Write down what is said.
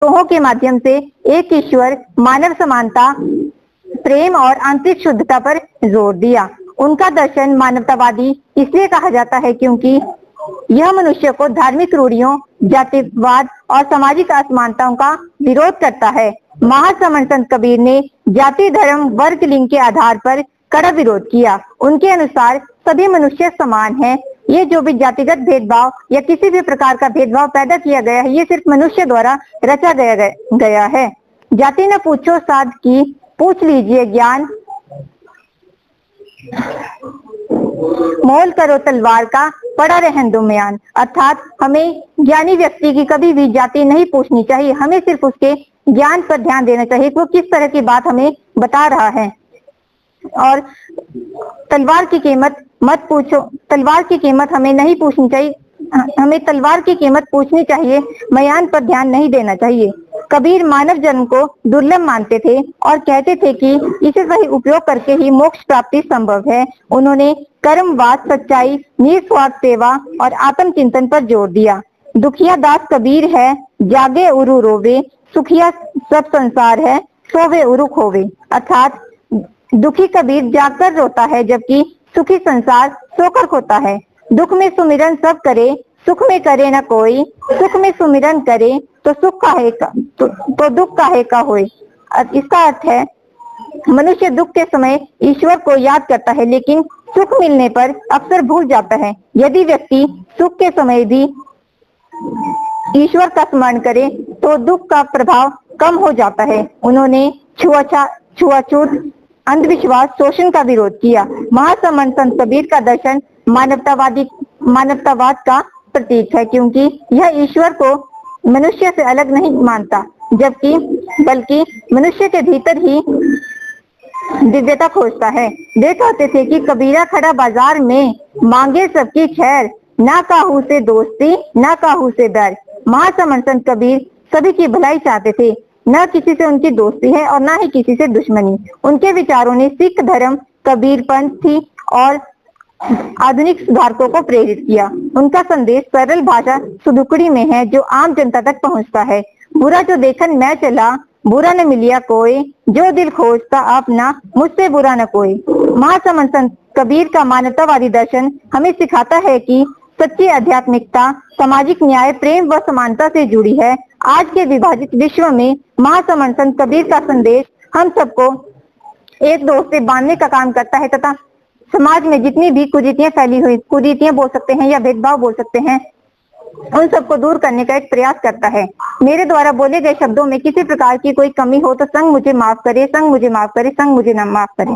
दोहों के माध्यम से एक ईश्वर, मानव समानता, प्रेम और आंतरिक शुद्धता पर जोर दिया। उनका दर्शन मानवतावादी इसलिए कहा जाता है क्योंकि यह मनुष्य को धार्मिक रूढ़ियों, जातिवाद और सामाजिक असमानताओं का विरोध करता है। महासमण संत कबीर ने जाति, धर्म, वर्ग, लिंग के आधार पर कड़ा विरोध किया। उनके अनुसार सभी मनुष्य समान हैं। ये जो भी जातिगत भेदभाव या किसी भी प्रकार का भेदभाव पैदा किया गया है, ये सिर्फ मनुष्य द्वारा रचा गया है। जाति न पूछो साध की, पूछ लीजिए ज्ञान। मोल करो तलवार का, पड़ा रहन दो म्यान। अर्थात हमें ज्ञानी व्यक्ति की कभी भी जाति नहीं पूछनी चाहिए। हमें सिर्फ उसके ज्ञान पर ध्यान देना चाहिए कि वो किस तरह की बात हमें बता रहा है। और तलवार की कीमत मत पूछो, तलवार की कीमत हमें नहीं पूछनी चाहिए। हमें तलवार की कीमत पूछनी चाहिए, म्यान पर ध्यान नहीं देना चाहिए। कबीर मानव जन्म को दुर्लभ मानते थे और कहते थे कि इसे सही उपयोग करके ही मोक्ष प्राप्ति संभव है। उन्होंने कर्मवाद, सच्चाई, निस्वार्थ सेवा और आत्मचिंतन पर जोर दिया। दुखिया दास कबीर है, जागे उरु रोवे, सुखिया सब संसार है, सोवे उरु खोवे। अर्थात दुखी कबीर जागकर रोता है, जबकि सुखी संसार सोकर खोता है। दुख में सुमिरन सब करे, सुख में करे न कोई। सुख में सुमिरन करे तो सुख काहे का तो दुख काहे का होए। इसका अर्थ है मनुष्य दुख के समय ईश्वर को याद करता है, लेकिन सुख मिलने पर अक्सर भूल जाता है। यदि व्यक्ति सुख के समय भी ईश्वर का स्मरण करे तो दुख का प्रभाव कम हो जाता है। उन्होंने छुआछूत, अंधविश्वास, शोषण का विरोध किया। महासमण संत कबीर का दर्शन मानवतावाद का प्रतीक है, क्योंकि यह ईश्वर को मनुष्य से अलग नहीं मानता, बल्कि मनुष्य के भीतर ही दिव्यता खोजता है। वे कहते थे कि कबीरा खड़ा बाजार में, मांगे सबकी खैर, ना काहू से दोस्ती, ना काहू से बैर। महासमण संत कबीर सभी की भलाई चाहते थे, न किसी से उनकी दोस्ती है और न ही किसी से दुश्मनी। उनके विचारों ने सिख धर्म, कबीरपंथी और आधुनिक सुधारकों को प्रेरित किया। उनका संदेश सरल भाषा सुदुकड़ी में है, जो आम जनता तक पहुंचता है। बुरा जो देखन मैं चला, बुरा न मिलिया कोई, जो दिल खोजता अपना, मुझसे बुरा न कोई। महासमण संत कबीर का मानवतावादी दर्शन हमें सिखाता है कि सच्ची आध्यात्मिकता सामाजिक न्याय, प्रेम व समानता से जुड़ी है। आज के विभाजित विश्व में महासमण संत कबीर का संदेश हम सबको एक दोस्त से बांधने का काम करता है तथा समाज में जितनी भी कुरीतियां फैली हुई, कुरीतियां बोल सकते हैं या भेदभाव बोल सकते हैं, उन सबको दूर करने का एक प्रयास करता है। मेरे द्वारा बोले गए शब्दों में किसी प्रकार की कोई कमी हो तो संग मुझे माफ करे, संग मुझे माफ करे, संग मुझे न माफ करे।